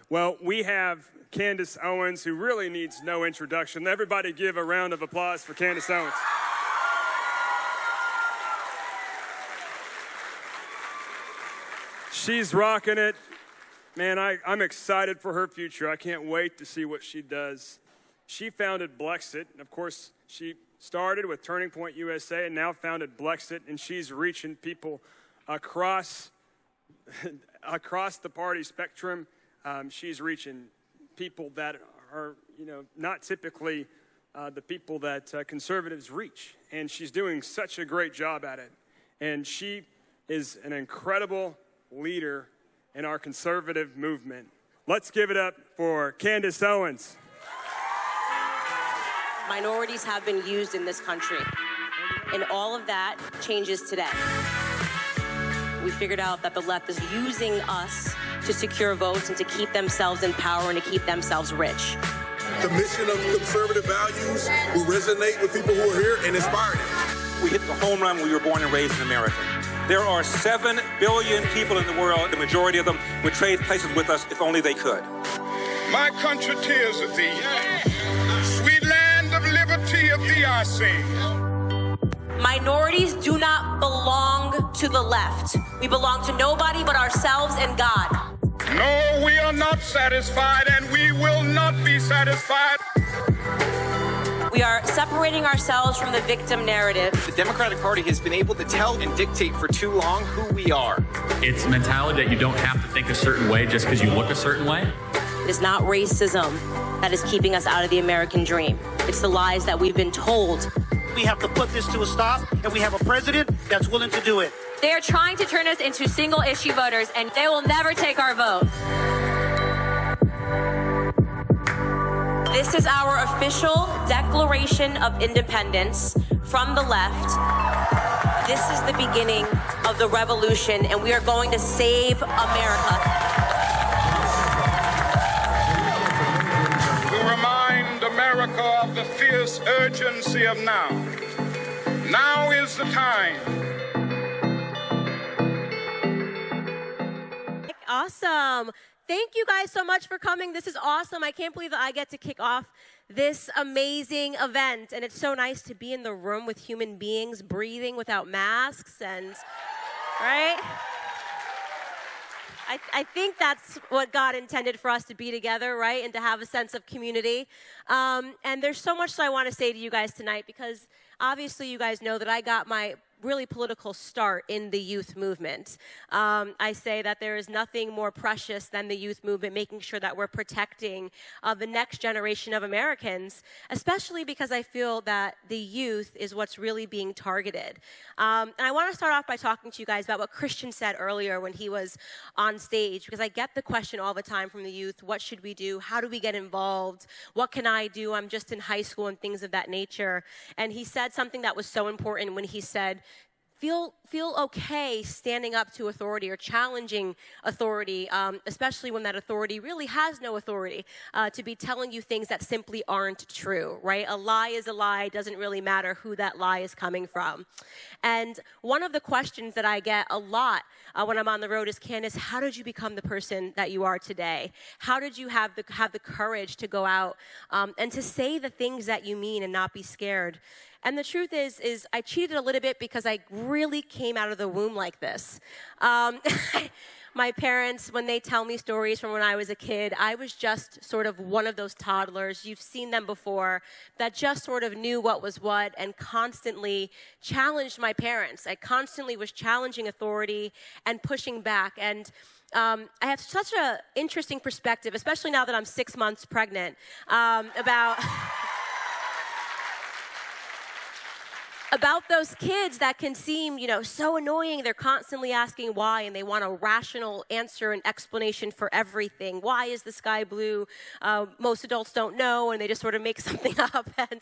Well, we have Candace Owens, who really needs no introduction. Everybody give a round of applause for Candace Owens. She's rocking it. Man, I'm excited for her future. I can't wait to see what she does. She founded Blexit. Of course, she started with Turning Point USA and now founded Blexit, and she's reaching people across the party spectrum. She's reaching people that are, not typically the people that conservatives reach. And she's doing such a great job at it. And she is an incredible leader in our conservative movement. Let's give it up for Candace Owens. Minorities have been used in this country, and all of that changes today. We figured out that the left is using us to secure votes and to keep themselves in power and to keep themselves rich. The mission of conservative values will resonate with people who are here and inspire them. We hit the home run when we were born and raised in America. There are 7 billion people in the world. The majority of them would trade places with us if only they could. My country tears of thee. Sweet land of liberty of thee I sing. Minorities do not belong to the left. We belong to nobody but ourselves and God. No, we are not satisfied, and we will not be satisfied. We are separating ourselves from the victim narrative. The Democratic Party has been able to tell and dictate for too long who we are. It's a mentality that you don't have to think a certain way just because you look a certain way. It is not racism that is keeping us out of the American dream. It's the lies that we've been told. We have to put this to a stop, and we have a president that's willing to do it. They are trying to turn us into single-issue voters, and they will never take our vote. This is our official Declaration of Independence from the left. This is the beginning of the revolution, and we are going to save America. To remind America of the fierce urgency of now. Now is the time. Awesome. Thank you guys so much for coming. This is awesome. I can't believe that I get to kick off this amazing event. And it's so nice to be in the room with human beings breathing without masks and, right? I think that's what God intended for us to be together, right? And to have a sense of community. And there's so much that I want to say to you guys tonight because obviously you guys know that I got my really political start in the youth movement. I say that there is nothing more precious than the youth movement, making sure that we're protecting the next generation of Americans, especially because I feel that the youth is what's really being targeted. And I want to start off by talking to you guys about what Christian said earlier when he was on stage, because I get the question all the time from the youth, what should we do? How do we get involved? What can I do? I'm just in high school and things of that nature. And he said something that was so important when he said, feel okay standing up to authority or challenging authority, especially when that authority really has no authority, to be telling you things that simply aren't true, right? A lie is a lie. It doesn't really matter who that lie is coming from. And one of the questions that I get a lot when I'm on the road is, Candace, how did you become the person that you are today? How did you have the courage to go out and to say the things that you mean and not be scared? And the truth is I cheated a little bit because I really came out of the womb like this. My parents, when they tell me stories from when I was a kid, I was just sort of one of those toddlers, you've seen them before, that just sort of knew what was what and constantly challenged my parents. I constantly was challenging authority and pushing back. And I have such an interesting perspective, especially now that I'm 6 months pregnant, about those kids that can seem, so annoying. They're constantly asking why, and they want a rational answer and explanation for everything. Why is the sky blue? Most adults don't know, and they just sort of make something up. And,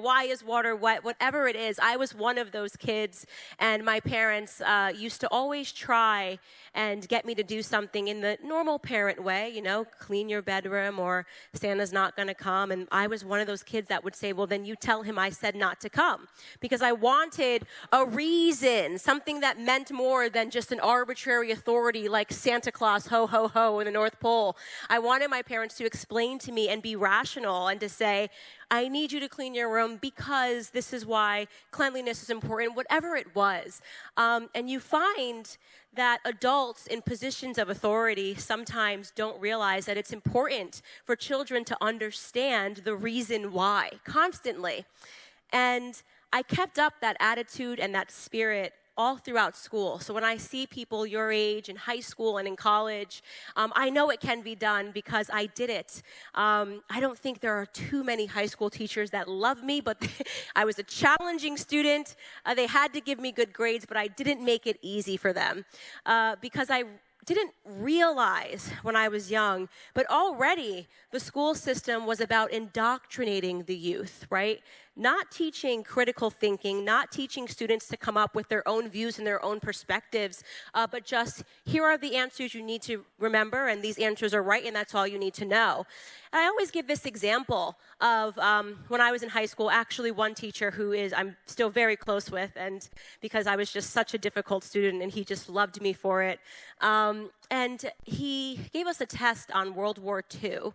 why is water wet? Whatever it is, I was one of those kids, and my parents used to always try and get me to do something in the normal parent way, clean your bedroom or Santa's not going to come. And I was one of those kids that would say, well, then you tell him I said not to come, because because I wanted a reason, something that meant more than just an arbitrary authority like Santa Claus, ho, ho, ho, in the North Pole. I wanted my parents to explain to me and be rational and to say, I need you to clean your room because this is why cleanliness is important, whatever it was. And you find that adults in positions of authority sometimes don't realize that it's important for children to understand the reason why constantly. And I kept up that attitude and that spirit all throughout school. So when I see people your age in high school and in college, I know it can be done because I did it. I don't think there are too many high school teachers that love me, but I was a challenging student. They had to give me good grades, but I didn't make it easy for them because I didn't realize when I was young, but already the school system was about indoctrinating the youth, right? Not teaching critical thinking, not teaching students to come up with their own views and their own perspectives, but just here are the answers you need to remember, and these answers are right, and that's all you need to know. And I always give this example of when I was in high school, actually one teacher who I'm still very close with, and because I was just such a difficult student, and he just loved me for it. And he gave us a test on World War II.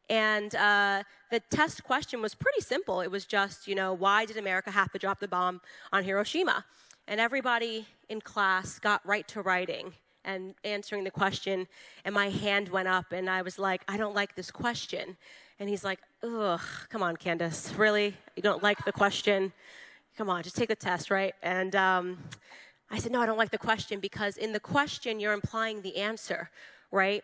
And the test question was pretty simple. It was just, why did America have to drop the bomb on Hiroshima? And everybody in class got right to writing and answering the question. And my hand went up, and I was like, I don't like this question. And he's like, ugh, come on, Candace, really? You don't like the question? Come on, just take the test, right? And I said, no, I don't like the question because in the question, you're implying the answer, right?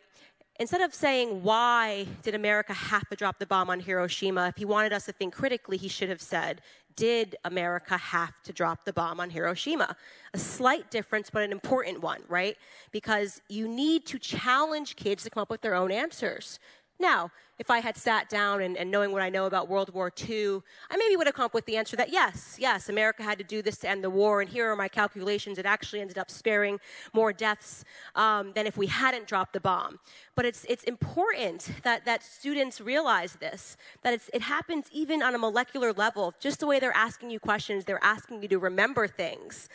Instead of saying, why did America have to drop the bomb on Hiroshima, if he wanted us to think critically, he should have said, did America have to drop the bomb on Hiroshima? A slight difference, but an important one, right? Because you need to challenge kids to come up with their own answers. Now, if I had sat down and knowing what I know about World War II, I maybe would have come up with the answer that yes, America had to do this to end the war, and here are my calculations. It actually ended up sparing more deaths than if we hadn't dropped the bomb. But it's important that students realize this, that it happens even on a molecular level. Just the way they're asking you questions, they're asking you to remember things.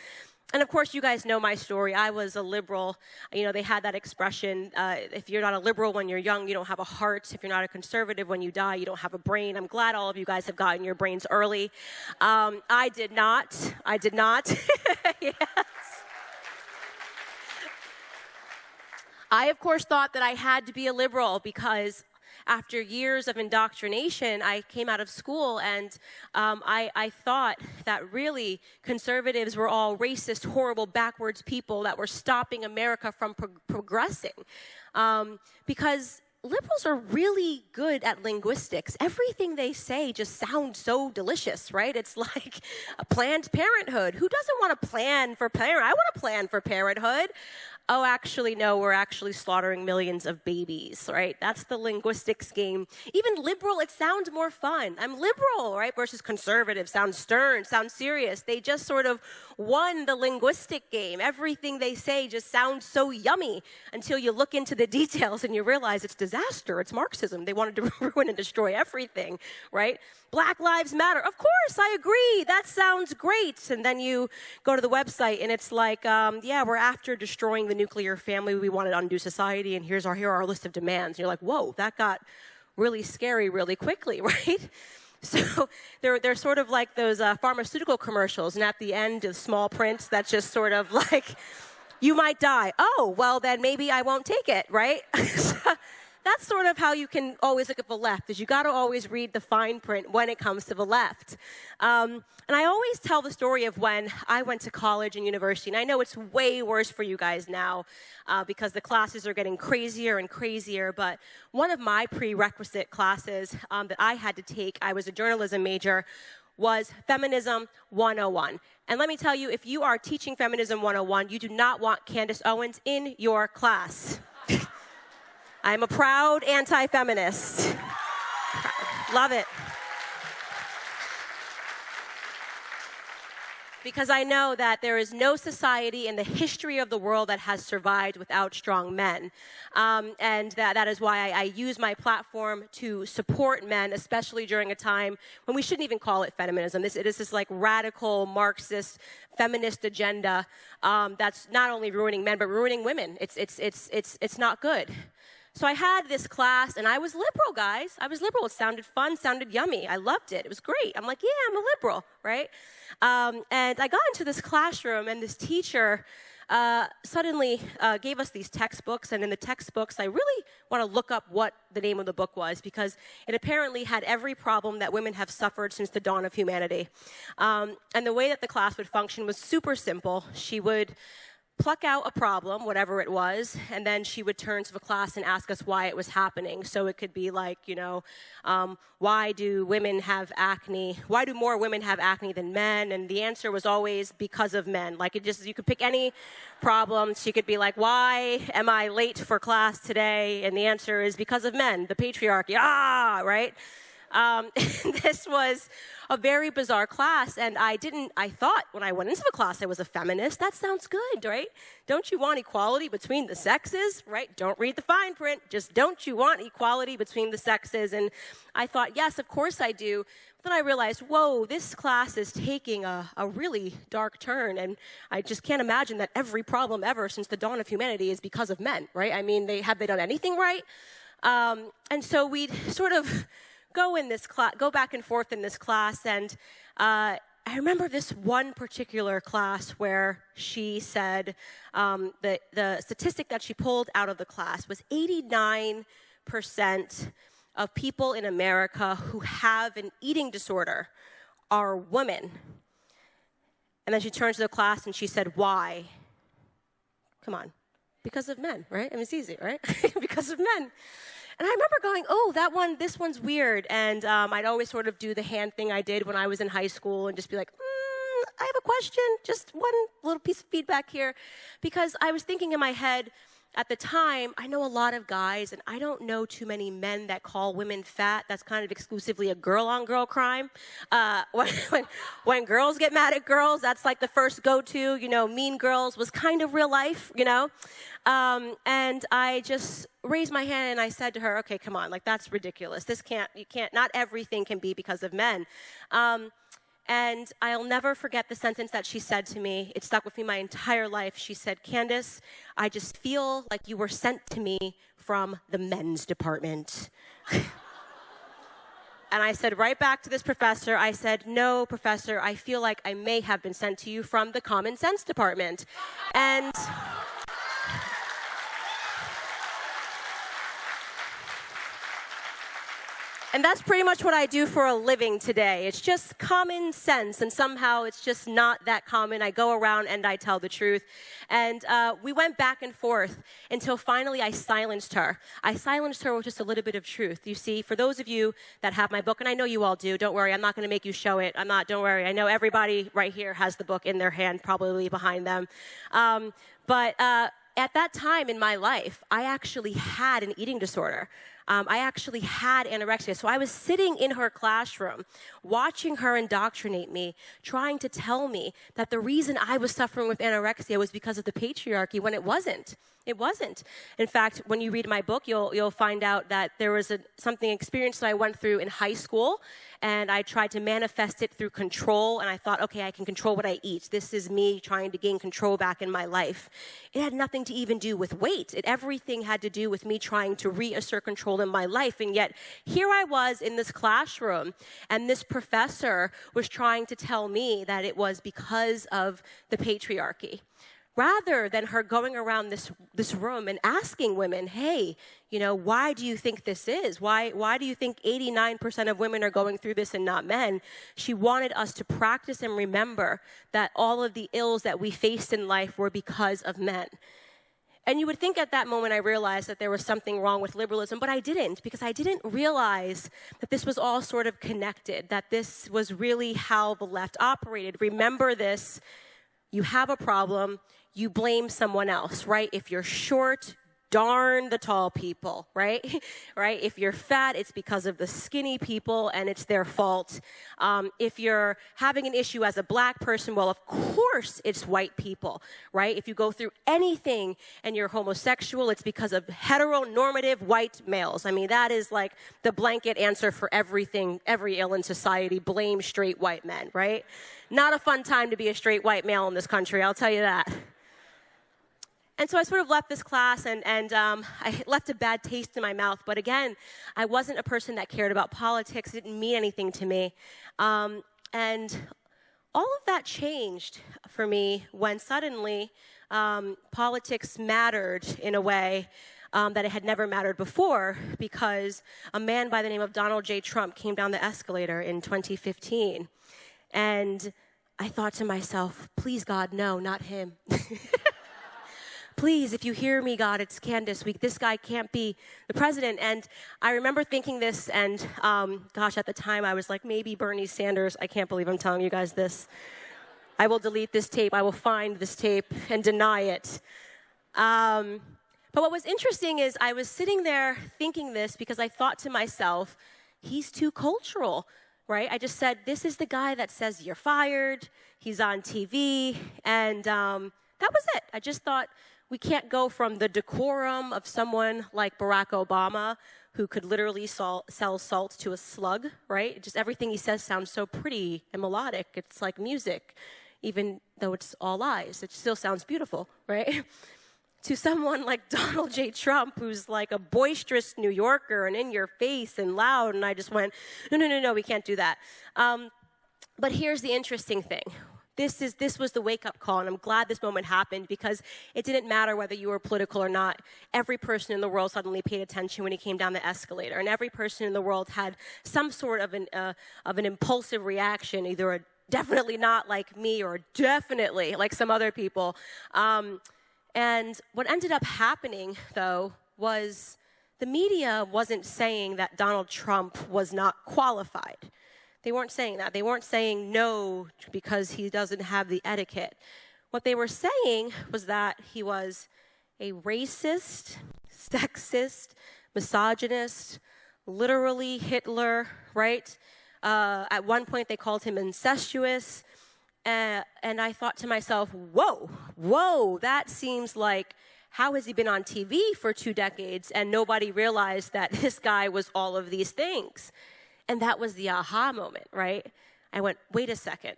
And of course, you guys know my story. I was a liberal. They had that expression, if you're not a liberal when you're young, you don't have a heart. If you're not a conservative when you die, you don't have a brain. I'm glad all of you guys have gotten your brains early. I did not. Yes. I, of course, thought that I had to be a liberal because after years of indoctrination, I came out of school and I thought that really conservatives were all racist, horrible, backwards people that were stopping America from progressing. Because liberals are really good at linguistics. Everything they say just sounds so delicious, right? It's like a Planned Parenthood. Who doesn't want to plan for parenthood? I want to plan for parenthood. Oh, actually, no, we're actually slaughtering millions of babies, right? That's the linguistics game. Even liberal, it sounds more fun. I'm liberal, right? Versus conservative, sounds stern, sounds serious. They just sort of won the linguistic game. Everything they say just sounds so yummy until you look into the details and you realize it's disaster, it's Marxism. They wanted to ruin and destroy everything, right? Black Lives Matter. Of course, I agree. That sounds great. And then you go to the website and it's like, we're after destroying the nuclear family. We want to undo society, and here are our list of demands. And you're like, whoa, that got really scary really quickly, right? So they're sort of like those pharmaceutical commercials, and at the end, the small print that's just sort of like, you might die. Oh, well, then maybe I won't take it, right? That's sort of how you can always look at the left, is you got to always read the fine print when it comes to the left. And I always tell the story of when I went to college and university, and I know it's way worse for you guys now because the classes are getting crazier and crazier, but one of my prerequisite classes that I had to take, I was a journalism major, was Feminism 101. And let me tell you, if you are teaching Feminism 101, you do not want Candace Owens in your class. I'm a proud anti-feminist. Love it. because I know that there is no society in the history of the world that has survived without strong men. And that is why I use my platform to support men, especially during a time when we shouldn't even call it feminism. It is this like radical Marxist feminist agenda that's not only ruining men, but ruining women. It's not good. So I had this class, and I was liberal, guys. I was liberal. It sounded fun, sounded yummy. I loved it. It was great. I'm like, yeah, I'm a liberal, right? And I got into this classroom, and this teacher suddenly gave us these textbooks. And in the textbooks, I really want to look up what the name of the book was, because it apparently had every problem that women have suffered since the dawn of humanity. And the way that the class would function was super simple. She would pluck out a problem, whatever it was, and then she would turn to the class and ask us why it was happening. So it could be like, why do women have acne? Why do more women have acne than men? And the answer was always because of men. Like you could pick any problem. She could be like, why am I late for class today? And the answer is because of men, the patriarchy. Right? This was a very bizarre class, and I thought when I went into the class I was a feminist. That sounds good, right? Don't you want equality between the sexes, right? Don't read the fine print, just don't you want equality between the sexes? And I thought, yes, of course I do. Then I realized, whoa, this class is taking a really dark turn, and I just can't imagine that every problem ever since the dawn of humanity is because of men, right? I mean, have they done anything right? And so we'd sort of go back and forth in this class, and I remember this one particular class where she said the statistic that she pulled out of the class was 89% of people in America who have an eating disorder are women. And then she turned to the class and she said, why? Come on. Because of men, right? I mean, it's easy, right? Because of men. And I remember going, oh, this one's weird. And I'd always sort of do the hand thing I did when I was in high school and just be like, I have a question, just one little piece of feedback here. Because I was thinking in my head, at the time, I know a lot of guys, and I don't know too many men that call women fat. That's kind of exclusively a girl-on-girl crime. When girls get mad at girls, that's like the first go-to. Mean Girls was kind of real life, And I just raised my hand and I said to her, okay, come on, like that's ridiculous. Not everything can be because of men. And I'll never forget the sentence that she said to me. It stuck with me my entire life. She said, Candace, I just feel like you were sent to me from the men's department. And I said right back to this professor, I said, no, professor, I feel like I may have been sent to you from the common sense department. And that's pretty much what I do for a living today. It's just common sense, and somehow it's just not that common. I go around and I tell the truth. And we went back and forth until finally I silenced her. I silenced her with just a little bit of truth. You see, for those of you that have my book, and I know you all do, don't worry, I'm not going to make you show it. Don't worry. I know everybody right here has the book in their hand, probably behind them. But at that time in my life, I actually had an eating disorder. I actually had anorexia. So I was sitting in her classroom, watching her indoctrinate me, trying to tell me that the reason I was suffering with anorexia was because of the patriarchy, when it wasn't. It wasn't. In fact, when you read my book, you'll find out that there was something experience that I went through in high school, and I tried to manifest it through control, and I thought, okay, I can control what I eat. This is me trying to gain control back in my life. It had nothing to even do with weight. Everything had to do with me trying to reassert control in my life, and yet here I was in this classroom, and this professor was trying to tell me that it was because of the patriarchy. Rather than her going around this room and asking women, hey, why do you think this is? Why do you think 89% of women are going through this and not men? She wanted us to practice and remember that all of the ills that we faced in life were because of men. And you would think at that moment I realized that there was something wrong with liberalism, but I didn't, because I didn't realize that this was all sort of connected, that this was really how the left operated. Remember this, you have a problem, you blame someone else, right? If you're short, darn the tall people, right? Right? If you're fat, it's because of the skinny people and it's their fault. If you're having an issue as a black person, well, of course it's white people, right? If you go through anything and you're homosexual, it's because of heteronormative white males. I mean, that is like the blanket answer for everything, every ill in society. Blame straight white men, right? Not a fun time to be a straight white male in this country, I'll tell you that. And so I sort of left this class, and I left a bad taste in my mouth. But again, I wasn't a person that cared about politics. It didn't mean anything to me. And all of that changed for me when suddenly politics mattered in a way that it had never mattered before, because a man by the name of Donald J. Trump came down the escalator in 2015. And I thought to myself, please, God, no, not him. Please, if you hear me, God, it's Candace. This guy can't be the president. And I remember thinking this, and gosh, at the time I was like, maybe Bernie Sanders. I can't believe I'm telling you guys this. I will delete this tape. I will find this tape and deny it. But what was interesting is I was sitting there thinking this because I thought to myself, he's too cultural, right? I just said, this is the guy that says you're fired. He's on TV. And that was it. I just thought, we can't go from the decorum of someone like Barack Obama, who could literally sell salt to a slug, right? Just everything he says sounds so pretty and melodic. It's like music, even though it's all lies. It still sounds beautiful, right? To someone like Donald J. Trump, who's like a boisterous New Yorker and in your face and loud, and I just went, no, we can't do that. But here's the interesting thing. This was the wake-up call, and I'm glad this moment happened because it didn't matter whether you were political or not. Every person in the world suddenly paid attention when he came down the escalator, and every person in the world had some sort of an impulsive reaction, either a definitely not like me or definitely like some other people. And what ended up happening, though, was the media wasn't saying that Donald Trump was not qualified. They weren't saying that. They weren't saying no because he doesn't have the etiquette. What they were saying was that he was a racist, sexist, misogynist, literally Hitler, right? At one point they called him incestuous. And I thought to myself, whoa, that seems like, how has he been on TV for 2 decades and nobody realized that this guy was all of these things? And that was the aha moment, right? I went, wait a second.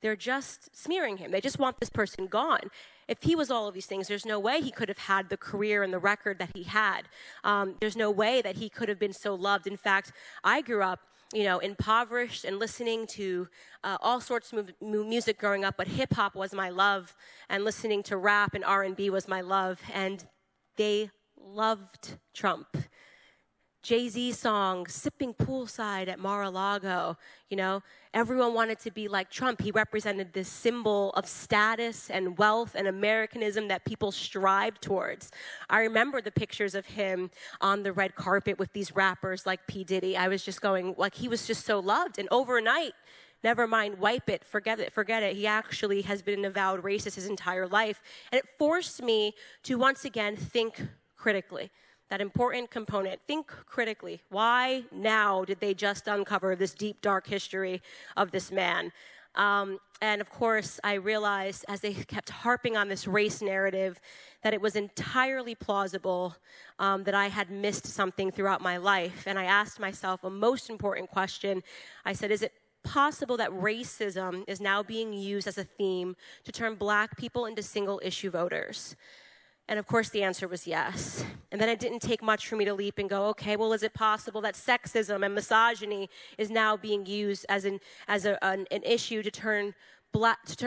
They're just smearing him. They just want this person gone. If he was all of these things, there's no way he could have had the career and the record that he had. There's no way that he could have been so loved. In fact, I grew up, impoverished and listening to all sorts of music growing up, but hip-hop was my love, and listening to rap and R&B was my love, and they loved Trump. Jay-Z song, sipping poolside at Mar-a-Lago, everyone wanted to be like Trump. He represented this symbol of status and wealth and Americanism that people strive towards. I remember the pictures of him on the red carpet with these rappers like P. Diddy. I was just going, like, he was just so loved. And overnight, never mind, wipe it, forget it. He actually has been an avowed racist his entire life. And it forced me to once again think critically. That important component. Think critically. Why now did they just uncover this deep, dark history of this man? And of course, I realized as they kept harping on this race narrative that it was entirely plausible that I had missed something throughout my life. And I asked myself a most important question. I said, is it possible that racism is now being used as a theme to turn black people into single-issue voters? And of course, the answer was yes. And then it didn't take much for me to leap and go, okay, well, is it possible that sexism and misogyny is now being used as an issue to turn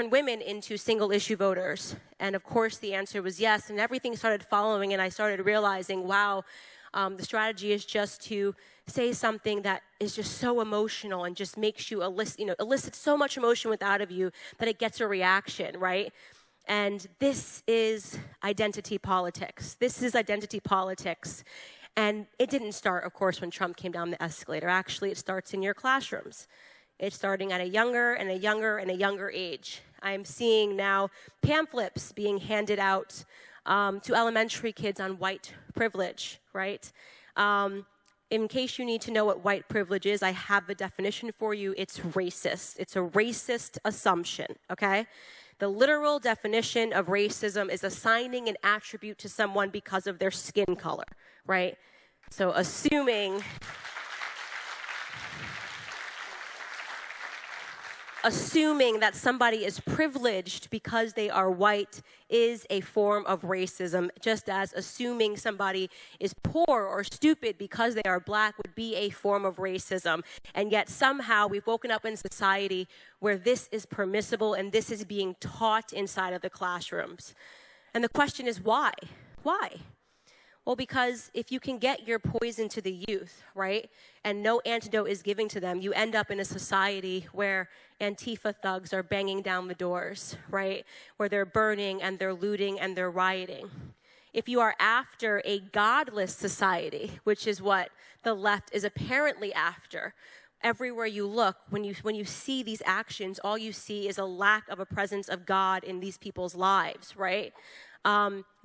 women into single-issue voters? And of course, the answer was yes. And everything started following, and I started realizing, wow, the strategy is just to say something that is just so emotional and just makes you elicits so much emotion out of you that it gets a reaction, right? And this is identity politics. And it didn't start, of course, when Trump came down the escalator. Actually, it starts in your classrooms. It's starting at a younger and a younger and a younger age. I'm seeing now pamphlets being handed out to elementary kids on white privilege, right? In case you need to know what white privilege is, I have the definition for you. It's racist. It's a racist assumption, okay? The literal definition of racism is assigning an attribute to someone because of their skin color, right? So assuming that somebody is privileged because they are white is a form of racism, just as assuming somebody is poor or stupid because they are black would be a form of racism. And yet somehow we've woken up in society where this is permissible and this is being taught inside of the classrooms. And the question is why? Why? Well, because if you can get your poison to the youth, right, and no antidote is given to them, you end up in a society where Antifa thugs are banging down the doors, right, where they're burning and they're looting and they're rioting. If you are after a godless society, which is what the left is apparently after, everywhere you look, when you see these actions, all you see is a lack of a presence of God in these people's lives, right?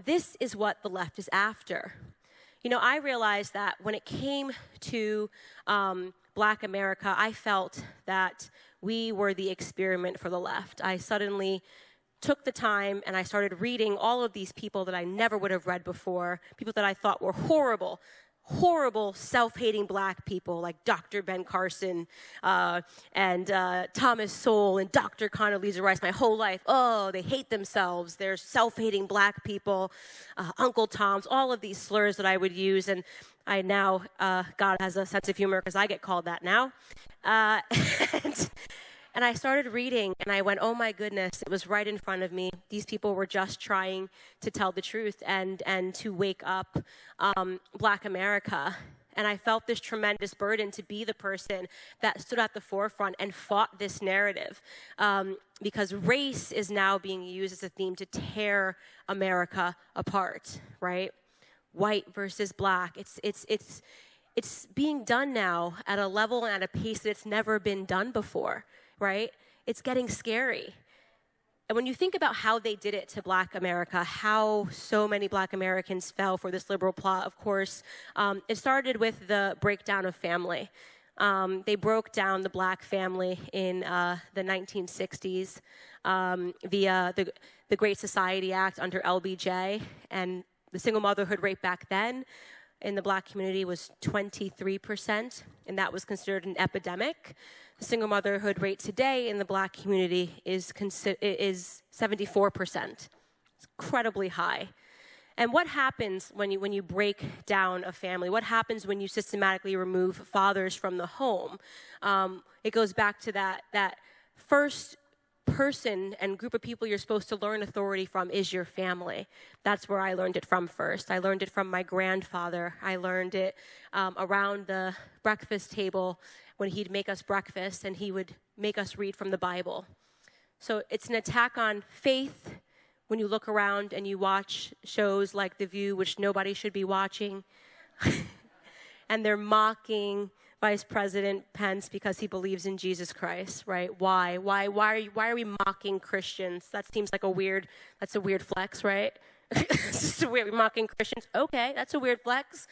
This is what the left is after. You know, I realized that when it came to Black America, I felt that we were the experiment for the left. I suddenly took the time and I started reading all of these people that I never would have read before, people that I thought were horrible, self-hating black people like Dr. Ben Carson and Thomas Sowell and Dr. Condoleezza Rice my whole life. Oh, they hate themselves. They're self-hating black people, Uncle Toms, all of these slurs that I would use. And I now, God has a sense of humor because I get called that now. And I started reading, and I went, oh, my goodness, it was right in front of me. These people were just trying to tell the truth and to wake up Black America. And I felt this tremendous burden to be the person that stood at the forefront and fought this narrative. Because race is now being used as a theme to tear America apart, right? White versus black. It's being done now at a level and at a pace that it's never been done before. Right? It's getting scary. And when you think about how they did it to Black America, how so many Black Americans fell for this liberal plot, of course, it started with the breakdown of family. They broke down the black family in the 1960s via the Great Society Act under LBJ, and the single motherhood rate back then in the black community was 23%, and that was considered an epidemic. The single motherhood rate today in the black community is 74%. It's incredibly high. And what happens when you break down a family? What happens when you systematically remove fathers from the home? It goes back to that first person and group of people you're supposed to learn authority from is your family. That's where I learned it from first. I learned it from my grandfather. I learned it around the breakfast table when he'd make us breakfast and he would make us read from the Bible. So it's an attack on faith when you look around and you watch shows like The View, which nobody should be watching, and they're mocking Vice President Pence because he believes in Jesus Christ, right? Why are we mocking Christians? That seems like that's a weird flex, right? It's just we're mocking Christians. Okay, that's a weird flex.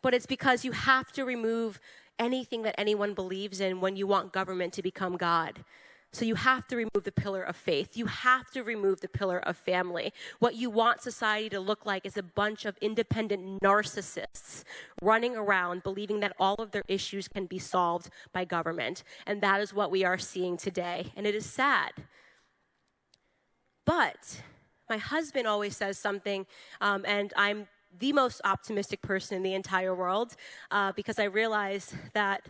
But it's because you have to remove anything that anyone believes in when you want government to become God. So you have to remove the pillar of faith. You have to remove the pillar of family. What you want society to look like is a bunch of independent narcissists running around believing that all of their issues can be solved by government. And that is what we are seeing today. And it is sad. But my husband always says something, and I'm the most optimistic person in the entire world because I realize that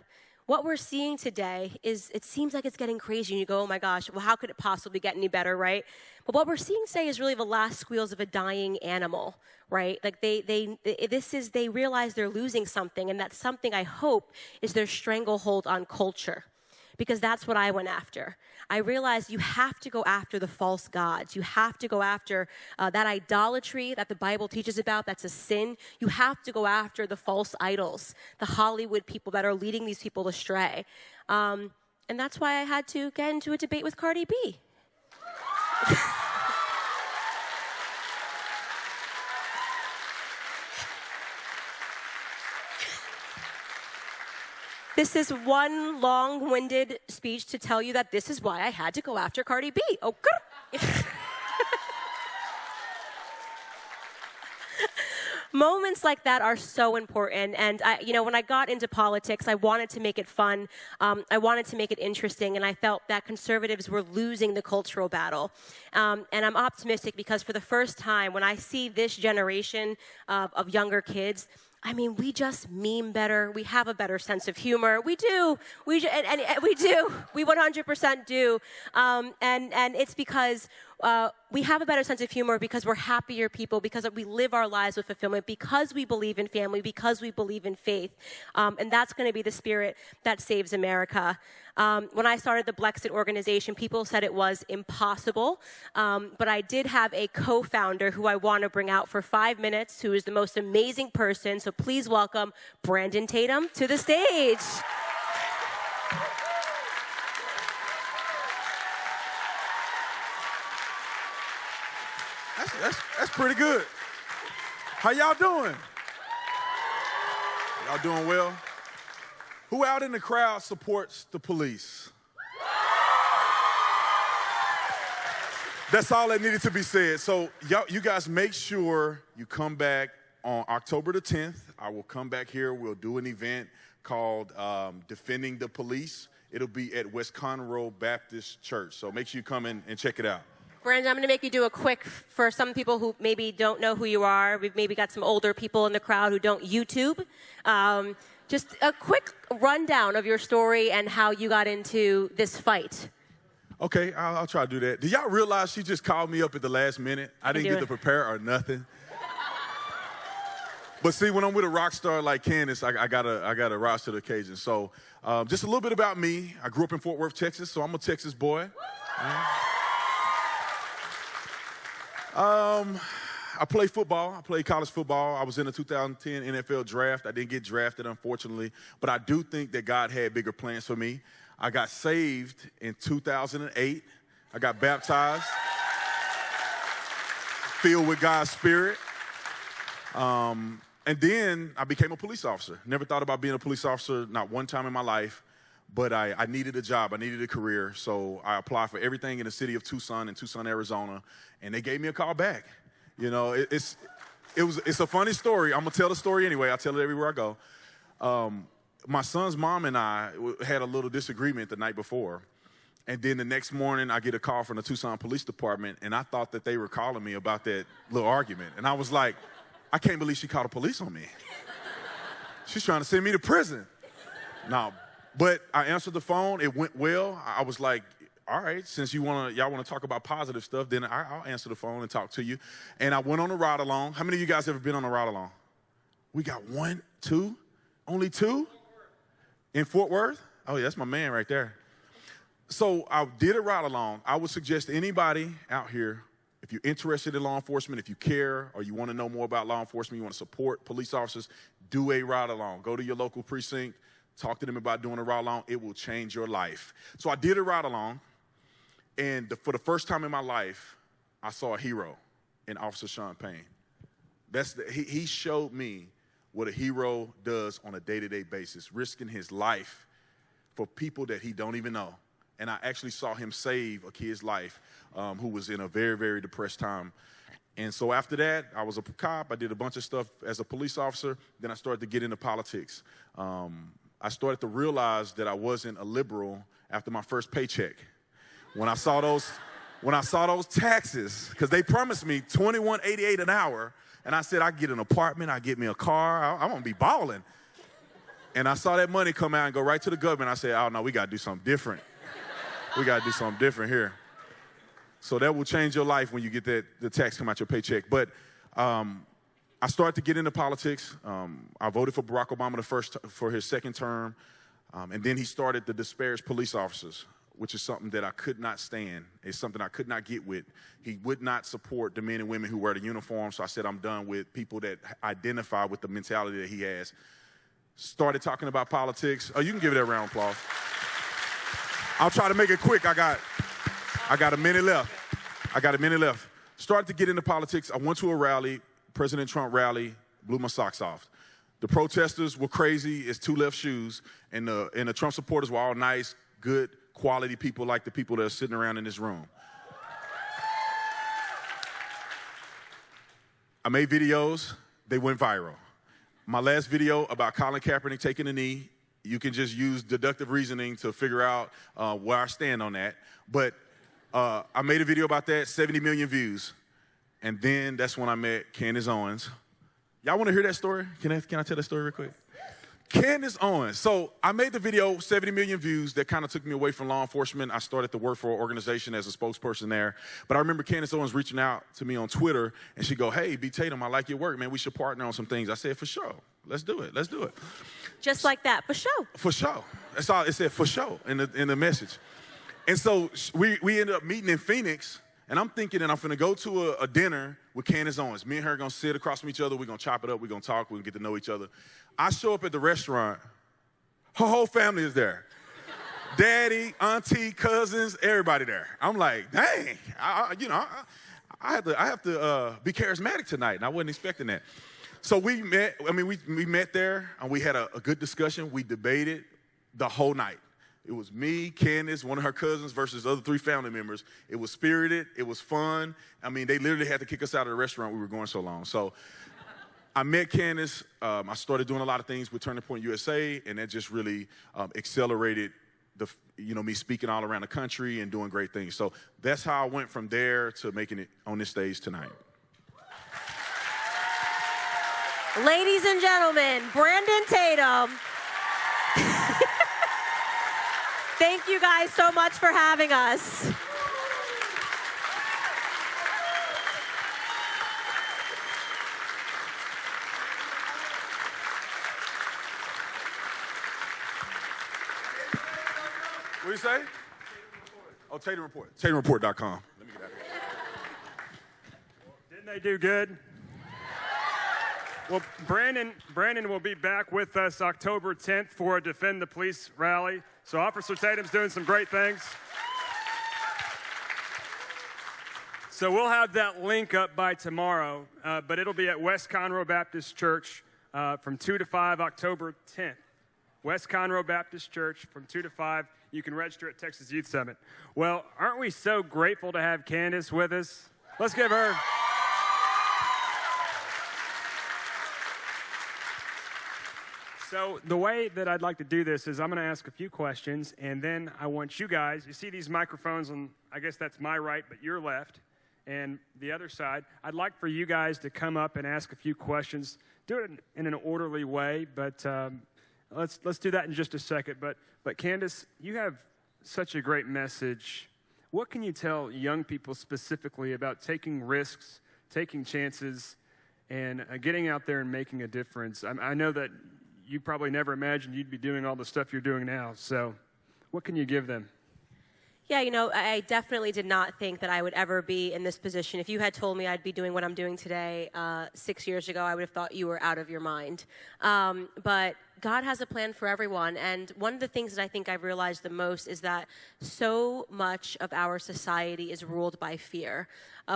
what we're seeing today is, it seems like it's getting crazy, and you go, oh my gosh, well, how could it possibly get any better, right? But what we're seeing today is really the last squeals of a dying animal, right? Like they realize they're losing something, and that something, I hope, is their stranglehold on culture. Because that's what I went after. I realized you have to go after the false gods. You have to go after that idolatry that the Bible teaches about, that's a sin. You have to go after the false idols, the Hollywood people that are leading these people astray. And that's why I had to get into a debate with Cardi B. This is one long-winded speech to tell you that this is why I had to go after Cardi B. Oh, moments like that are so important. And when I got into politics, I wanted to make it fun. I wanted to make it interesting. And I felt that conservatives were losing the cultural battle. And I'm optimistic because for the first time, when I see this generation of younger kids, I mean, we just meme better. We have a better sense of humor. We do. We do. We 100% do. And it's because we have a better sense of humor because we're happier people, because we live our lives with fulfillment, because we believe in family, because we believe in faith. And that's going to be the spirit that saves America. When I started the Blexit organization, people said it was impossible. But I did have a co-founder who I want to bring out for 5 minutes, who is the most amazing person. So please welcome Brandon Tatum to the stage. That's pretty good. How y'all doing? Y'all doing well? Who out in the crowd supports the police? That's all that needed to be said. So you guys make sure you come back on October the 10th. I will come back here. We'll do an event called Defending the Police. It'll be at West Conroe Baptist Church. So make sure you come in and check it out. Brandon, I'm going to make you do a quick, for some people who maybe don't know who you are, we've maybe got some older people in the crowd who don't YouTube, just a quick rundown of your story and how you got into this fight. Okay, I'll try to do that. Do y'all realize she just called me up at the last minute? I didn't get to prepare or nothing. But see, when I'm with a rock star like Candace, I gotta rise to the occasion. So just a little bit about me. I grew up in Fort Worth, Texas, so I'm a Texas boy. I play football. I played college football. I was in the 2010 NFL draft. I didn't get drafted, unfortunately, but I do think that God had bigger plans for me. I got saved in 2008. I got baptized, filled with God's Spirit. And then I became a police officer. Never thought about being a police officer, not one time in my life. But I needed a job. I needed a career. So I applied for everything in the city of Tucson, in Tucson, Arizona. And they gave me a call back. You know, it's a funny story. I'm going to tell the story anyway. I tell it everywhere I go. My son's mom and I had a little disagreement the night before. And then the next morning, I get a call from the Tucson Police Department. And I thought that they were calling me about that little argument. And I was like, I can't believe she called the police on me. She's trying to send me to prison. No. But I answered the phone. It went well. I was like, all right, since y'all want to talk about positive stuff, then I'll answer the phone and talk to you. And I went on a ride along. How many of you guys ever been on a ride along? We got 1, 2, only 2 in Fort Worth. Oh, yeah, that's my man right there. So I did a ride along. I would suggest to anybody out here, if you're interested in law enforcement, if you care or you want to know more about law enforcement, you want to support police officers, do a ride along. Go to your local precinct. Talk to them about doing a ride along. It will change your life. So I did a ride along, and for the first time in my life, I saw a hero in Officer Sean Payne. He showed me what a hero does on a day-to-day basis, risking his life for people that he don't even know. And I actually saw him save a kid's life who was in a very, very depressed time. And so after that, I was a cop. I did a bunch of stuff as a police officer. Then I started to get into politics. I started to realize that I wasn't a liberal after my first paycheck. When I saw those taxes, because they promised me $21.88 an hour, and I said, I get an apartment, I get me a car, I'm gonna be balling. And I saw that money come out and go right to the government. I said, oh no, we gotta do something different. We gotta do something different here. So that will change your life when you get the tax come out your paycheck. But I started to get into politics. I voted for Barack Obama for his second term. And then he started to disparage police officers, which is something that I could not stand. It's something I could not get with. He would not support the men and women who wear the uniform. So I said, I'm done with people that identify with the mentality that he has. Started talking about politics. Oh, you can give it a round of applause. I'll try to make it quick. I got a minute left. Started to get into politics. I went to a rally, President Trump rally, blew my socks off. The protesters were crazy. It's two left shoes. And the Trump supporters were all nice, good, quality people like the people that are sitting around in this room. I made videos. They went viral. My last video about Colin Kaepernick taking a knee, you can just use deductive reasoning to figure out where I stand on that. But I made a video about that, 70 million views. And then that's when I met Candace Owens. Y'all want to hear that story? Can I tell that story real quick? Candace Owens. So I made the video, 70 million views. That kind of took me away from law enforcement. I started to work for an organization as a spokesperson there. But I remember Candace Owens reaching out to me on Twitter, and she'd go, hey, B. Tatum, I like your work, man. We should partner on some things. I said, for sure. Let's do it. Let's do it. Just like that, for sure. For sure. That's all it said, for sure, in the message. And so we ended up meeting in Phoenix, and I'm thinking that I'm going to go to a dinner with Candace Owens. Me and her are going to sit across from each other. We're going to chop it up. We're going to talk. We're going to get to know each other. I show up at the restaurant. Her whole family is there. Daddy, auntie, cousins, everybody there. I'm like, dang, I have to be charismatic tonight, and I wasn't expecting that. So we met. I mean, we met there, and we had a good discussion. We debated the whole night. It was me, Candace, one of her cousins versus the other 3 family members. It was spirited. It was fun. I mean, they literally had to kick us out of the restaurant. We were going so long. So I met Candace. I started doing a lot of things with Turning Point USA, and that just really accelerated me speaking all around the country and doing great things. So that's how I went from there to making it on this stage tonight. Ladies and gentlemen, Brandon Tatum. Thank you guys so much for having us. What do you say? Oh, Tatum Report. TatumReport.com. Let me get out of here. Didn't they do good? Well, Brandon will be back with us October 10th for a Defend the Police rally. So Officer Tatum's doing some great things. So we'll have that link up by tomorrow, but it'll be at West Conroe Baptist Church from 2 to 5, October 10th. West Conroe Baptist Church from 2 to 5. You can register at Texas Youth Summit. Well, aren't we so grateful to have Candace with us? Let's give her. So the way that I'd like to do this is I'm going to ask a few questions, and then I want you guys, you see these microphones on, I guess that's my right, but your left, and the other side. I'd like for you guys to come up and ask a few questions. Do it in an orderly way, but let's do that in just a second. But Candace, you have such a great message. What can you tell young people specifically about taking risks, taking chances, and getting out there and making a difference? I know that you probably never imagined you'd be doing all the stuff you're doing now. So what can you give them? Yeah, I definitely did not think that I would ever be in this position. If you had told me I'd be doing what I'm doing today 6 years ago, I would have thought you were out of your mind. But God has a plan for everyone. And one of the things that I think I've realized the most is that so much of our society is ruled by fear.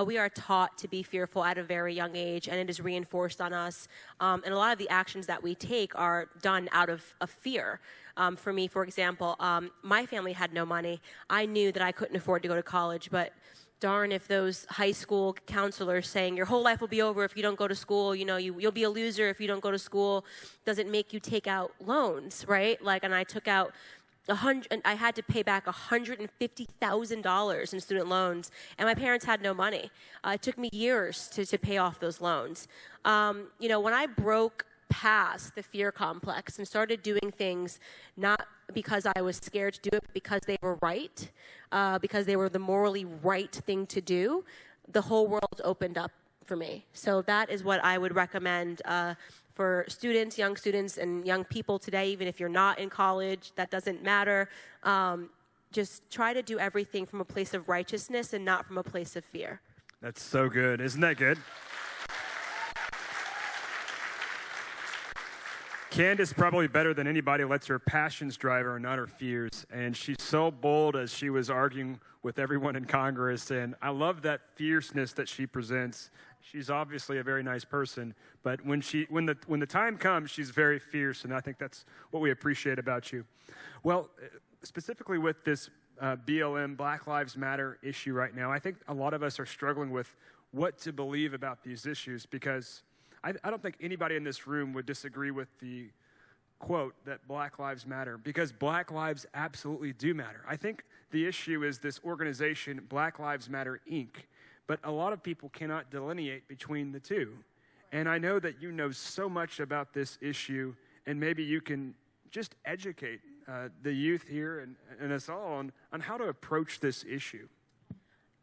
We are taught to be fearful at a very young age, and it is reinforced on us. And a lot of the actions that we take are done out of fear. For me, for example, my family had no money. I knew that I couldn't afford to go to college, but darn if those high school counselors saying your whole life will be over if you don't go to school, you'll be a loser if you don't go to school, doesn't make you take out loans, right? And I took out I had to pay back $150,000 in student loans, and my parents had no money. It took me years to pay off those loans. When I broke past the fear complex and started doing things not because I was scared to do it, but because they were right, because they were the morally right thing to do, the whole world opened up for me. So that is what I would recommend for students, and young people today. Even if you're not in college, that doesn't matter. Just try to do everything from a place of righteousness and not from a place of fear. That's so good. Isn't that good? Candace, probably better than anybody, lets her passions drive her and not her fears. And she's so bold as she was arguing with everyone in Congress. And I love that fierceness that she presents. She's obviously a very nice person, but when the time comes, she's very fierce, and I think that's what we appreciate about you. Well, specifically with this BLM, Black Lives Matter issue right now, I think a lot of us are struggling with what to believe about these issues, because I don't think anybody in this room would disagree with the quote that Black Lives Matter, because Black lives absolutely do matter. I think the issue is this organization, Black Lives Matter, Inc., but a lot of people cannot delineate between the two. And I know that you know so much about this issue, and maybe you can just educate the youth here and us all on how to approach this issue.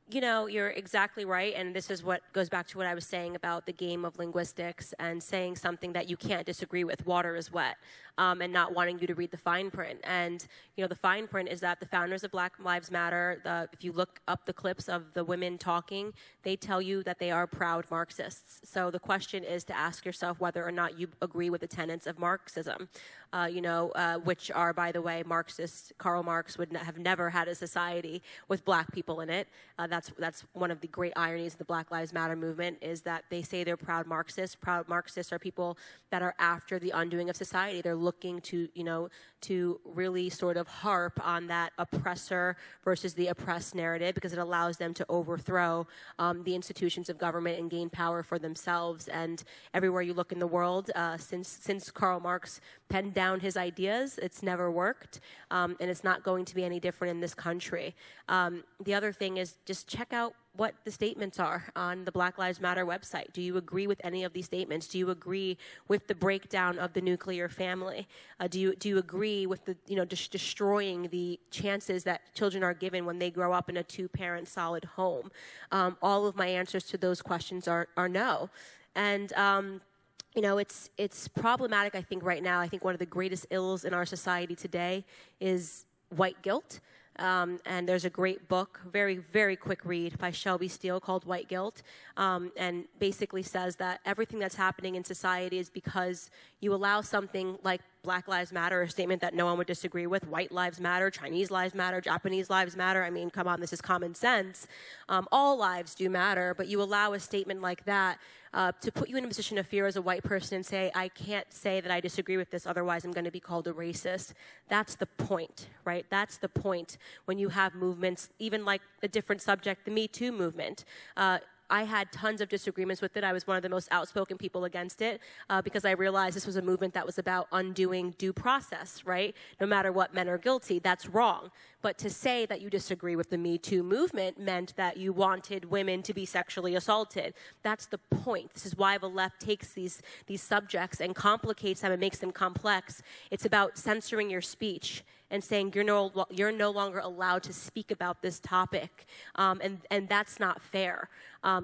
You know, you're exactly right, and this is what goes back to what I was saying about the game of linguistics and saying something that you can't disagree with. Water is wet, and not wanting you to read the fine print. And, you know, the fine print is that the founders of Black Lives Matter, if you look up the clips of the women talking, they tell you that they are proud Marxists. So the question is to ask yourself whether or not you agree with the tenets of Marxism, which are, by the way, Marxists. Karl Marx would have never had a society with black people in it. That's one of the great ironies of the Black Lives Matter movement, is that they say they're proud Marxists. Proud Marxists are people that are after the undoing of society. They're looking to really sort of harp on that oppressor versus the oppressed narrative, because it allows them to overthrow the institutions of government and gain power for themselves. And everywhere you look in the world, since Karl Marx penned down his ideas, it's never worked, and it's not going to be any different in this country. The other thing is just check out what the statements are on the Black Lives Matter website. Do you agree with any of these statements? Do you agree with the breakdown of the nuclear family? Do you agree with the destroying the chances that children are given when they grow up in a two-parent solid home? All of my answers to those questions are no. And it's problematic, I think, right now. I think one of the greatest ills in our society today is white guilt. And there's a great book, very, very quick read, by Shelby Steele called White Guilt, and basically says that everything that's happening in society is because you allow something like Black Lives Matter, a statement that no one would disagree with, white lives matter, Chinese lives matter, Japanese lives matter. I mean, come on, this is common sense. All lives do matter, but you allow a statement like that to put you in a position of fear as a white person and say, I can't say that I disagree with this, otherwise I'm going to be called a racist. That's the point, right? That's the point when you have movements, even like a different subject, the Me Too movement. I had tons of disagreements with it. I was one of the most outspoken people against it because I realized this was a movement that was about undoing due process, right? No matter what, men are guilty. That's wrong. But to say that you disagree with the Me Too movement meant that you wanted women to be sexually assaulted. That's the point. This is why the left takes these subjects and complicates them and makes them complex. It's about censoring your speech and saying you're no longer allowed to speak about this topic, and that's not fair.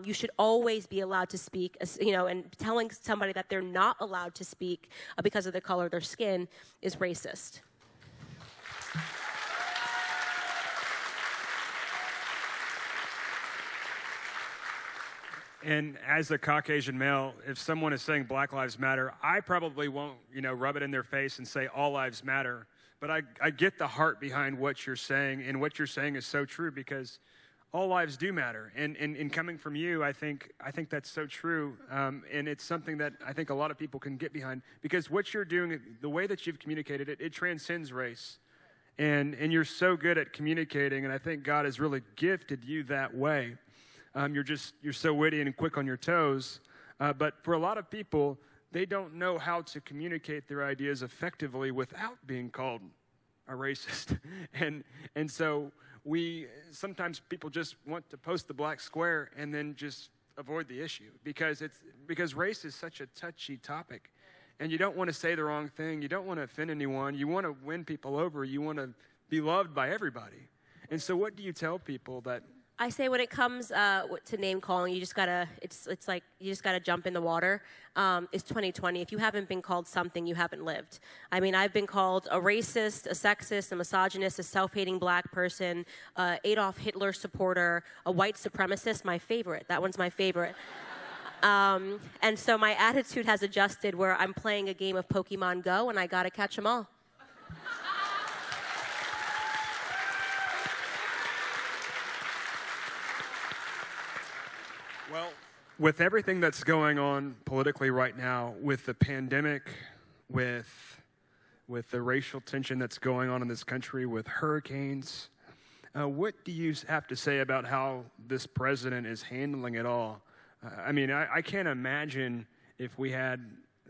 You should always be allowed to speak, and telling somebody that they're not allowed to speak because of the color of their skin is racist. And as a Caucasian male, if someone is saying Black Lives Matter, I probably won't, rub it in their face and say all lives matter. But I get the heart behind what you're saying, and what you're saying is so true, because all lives do matter. And coming from you, I think that's so true. And it's something that I think a lot of people can get behind, because what you're doing, the way that you've communicated it, it transcends race. And you're so good at communicating, and I think God has really gifted you that way. You're so witty and quick on your toes. But for a lot of people, they don't know how to communicate their ideas effectively without being called a racist. And so sometimes people just want to post the black square and then just avoid the issue, because race is such a touchy topic. And you don't want to say the wrong thing. You don't want to offend anyone. You want to win people over. You want to be loved by everybody. And so what do you tell people that... I say when it comes to name calling, you just gotta. It's like you just gotta jump in the water. It's 2020. If you haven't been called something, you haven't lived. I mean, I've been called a racist, a sexist, a misogynist, a self-hating black person, Adolf Hitler supporter, a white supremacist. My favorite. That one's my favorite. And so my attitude has adjusted, where I'm playing a game of Pokemon Go, and I gotta catch them all. Well, With everything that's going on politically right now, with the pandemic, with the racial tension that's going on in this country, with hurricanes, what do you have to say about how this president is handling it all? I mean, I can't imagine if we had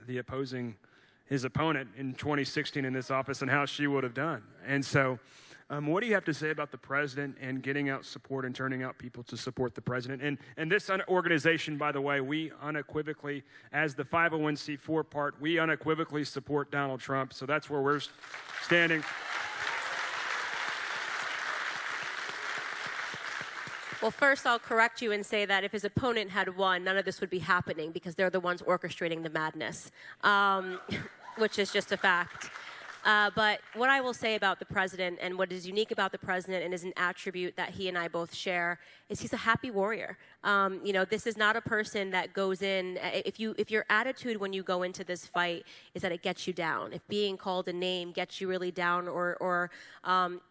his opponent in 2016 in this office and how she would have done. And so what do you have to say about the president and getting out support and turning out people to support the president? And this organization, by the way, we unequivocally, as the 501c4 part, we unequivocally support Donald Trump. So that's where we're standing. Well, first, I'll correct you and say that if his opponent had won, none of this would be happening because they're the ones orchestrating the madness, which is just a fact. But what I will say about the president and what is unique about the president and is an attribute that he and I both share is he's a happy warrior. This is not a person that goes in, if your attitude when you go into this fight is that it gets you down, if being called a name gets you really down or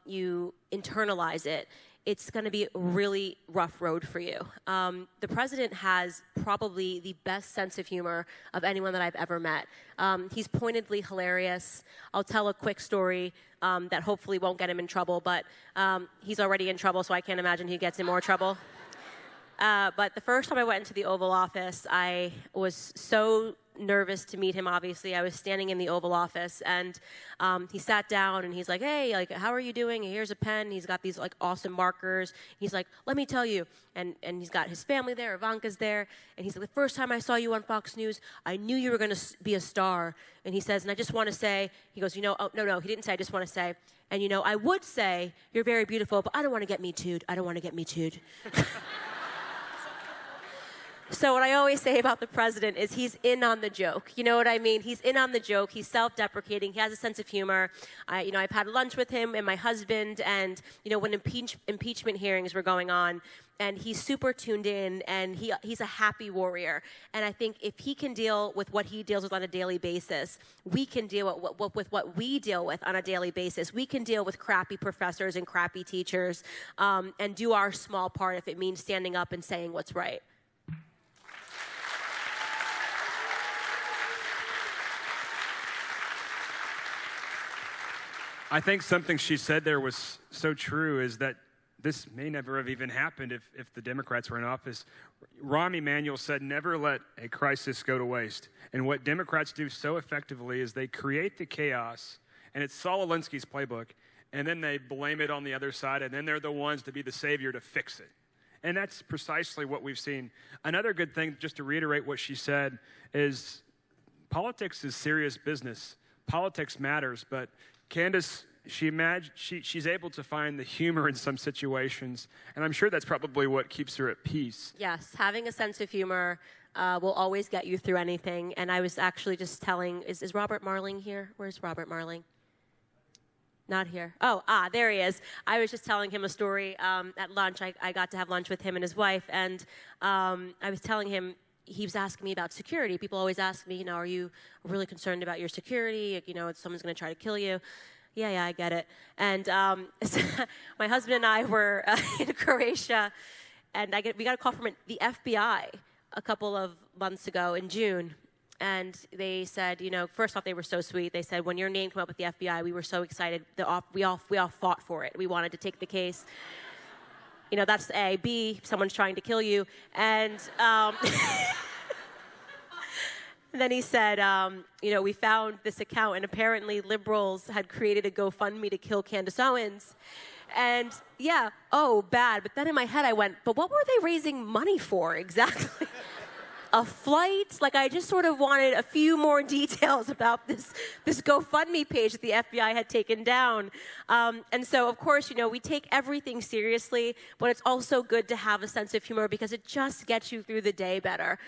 you internalize it, it's going to be a really rough road for you. The president has probably the best sense of humor of anyone that I've ever met. He's pointedly hilarious. I'll tell a quick story that hopefully won't get him in trouble, but he's already in trouble, so I can't imagine he gets in more trouble. But the first time I went into the Oval Office, I was so nervous to meet him, obviously. I was standing in the Oval Office, and he sat down, and he's like, hey, like, how are you doing? And here's a pen. He's got these, like, awesome markers. He's like, let me tell you. And he's got his family there. Ivanka's there. And he's like, the first time I saw you on Fox News, I knew you were going to be a star. And he says, and I just want to say, he goes, oh, no, he didn't say, I just want to say. And, I would say you're very beautiful, but I don't want to get Me Too'd. I don't want to get Me Too'd. So what I always say about the president is he's in on the joke. You know what I mean? He's in on the joke. He's self-deprecating. He has a sense of humor. I've had lunch with him and my husband, and when impeachment hearings were going on, and he's super tuned in, and he's a happy warrior. And I think if he can deal with what he deals with on a daily basis, we can deal with what we deal with on a daily basis. We can deal with crappy professors and crappy teachers, and do our small part if it means standing up and saying what's right. I think something she said there was so true is that this may never have even happened if the Democrats were in office. Rahm Emanuel said, never let a crisis go to waste. And what Democrats do so effectively is they create the chaos, and it's Saul Alinsky's playbook, and then they blame it on the other side, and then they're the ones to be the savior to fix it. And that's precisely what we've seen. Another good thing, just to reiterate what she said, is politics is serious business. Politics matters, but Candace, she's able to find the humor in some situations, and I'm sure that's probably what keeps her at peace. Yes, having a sense of humor will always get you through anything. And I was actually just telling, is Robert Marling here? Where's Robert Marling? Not here. There he is. I was just telling him a story at lunch. I got to have lunch with him and his wife, and I was telling him, he was asking me about security. People always ask me, are you really concerned about your security? Someone's going to try to kill you. Yeah, I get it. And my husband and I were in Croatia, and we got a call from the FBI a couple of months ago in June. And they said, first off, they were so sweet. They said, when your name came up with the FBI, we were so excited. We all fought for it. We wanted to take the case. That's A. B, someone's trying to kill you. And then he said, we found this account, and apparently liberals had created a GoFundMe to kill Candace Owens. And bad. But then in my head I went, but what were they raising money for exactly? A flight? Like, I just sort of wanted a few more details about this GoFundMe page that the FBI had taken down. And so, of course, we take everything seriously, but it's also good to have a sense of humor because it just gets you through the day better.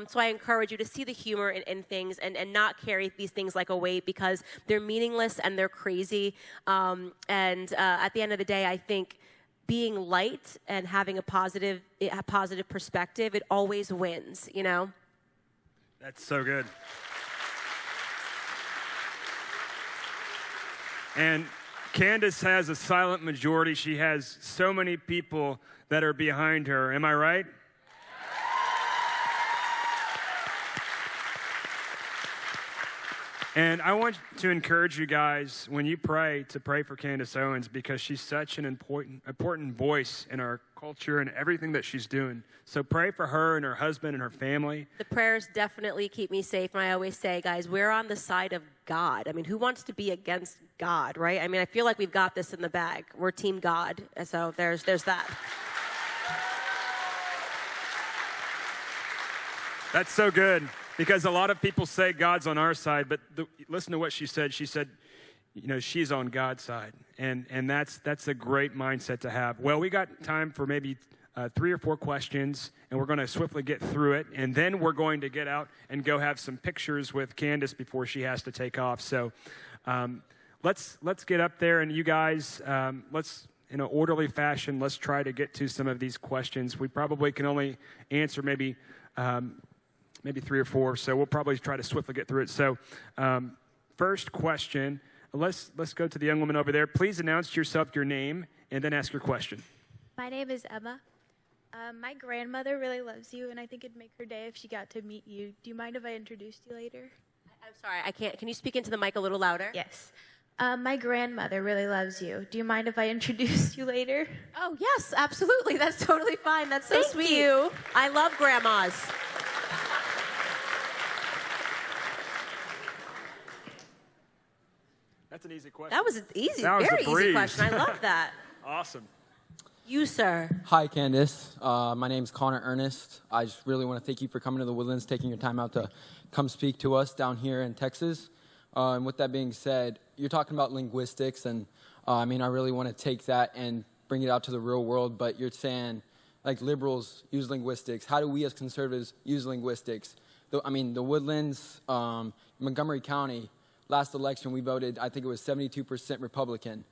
So I encourage you to see the humor in things and not carry these things like a weight because they're meaningless and they're crazy. And at the end of the day, I think being light and having a positive perspective, it always wins, That's so good. And Candace has a silent majority. She has so many people that are behind her. Am I right? And I want to encourage you guys, when you pray, to pray for Candace Owens, because she's such an important voice in our culture and everything that she's doing. So pray for her and her husband and her family. The prayers definitely keep me safe. And I always say, guys, we're on the side of God. I mean, who wants to be against God, right? I mean, I feel like we've got this in the bag. We're Team God. So there's that. That's so good, because a lot of people say God's on our side, but listen to what she said. She said, you know, she's on God's side, and that's a great mindset to have. Well, we got time for maybe 3 or 4 questions, and we're going to swiftly get through it, and then we're going to get out and go have some pictures with Candace before she has to take off. So let's get up there, and you guys, let's, in an orderly fashion, let's try to get to some of these questions. We probably can only answer maybe 3 or 4, so we'll probably try to swiftly get through it. So first question, let's go to the young woman over there. Please announce yourself, your name, and then ask your question. My name is Emma. My grandmother really loves you, and I think it'd make her day if she got to meet you. Do you mind if I introduced you later? I'm sorry, I can't. Can you speak into the mic a little louder? Yes. My grandmother really loves you. Do you mind if I introduced you later? Oh, yes, absolutely. That's totally fine. That's so Thank sweet. you. I love grandmas. That's an easy question. That was an easy, That was very a breeze. easy question. I love that. Awesome. You, sir. Hi, Candace. My name's Connor Ernest. I just really want to thank you for coming to the Woodlands, taking your time out to come speak to us down here in Texas. And with that being said, you're talking about linguistics, and I mean, I really want to take that and bring it out to the real world, but you're saying, like, liberals use linguistics. How do we as conservatives use linguistics? I mean, the Woodlands, Montgomery County, last election we voted, I think it was 72% Republican.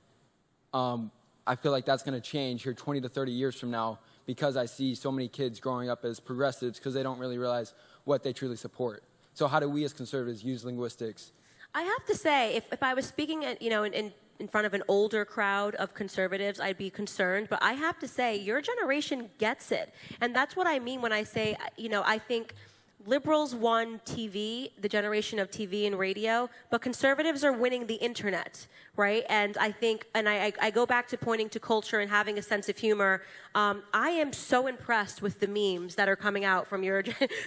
I feel like that's going to change here 20 to 30 years from now, because I see so many kids growing up as progressives because they don't really realize what they truly support. So how do we as conservatives use linguistics? I have to say, if I was speaking at, in front of an older crowd of conservatives, I'd be concerned. But I have to say, your generation gets it. And that's what I mean when I say, I think liberals won TV, the generation of TV and radio, but conservatives are winning the internet, right? And I think, and I go back to pointing to culture and having a sense of humor. I am so impressed with the memes that are coming out from your,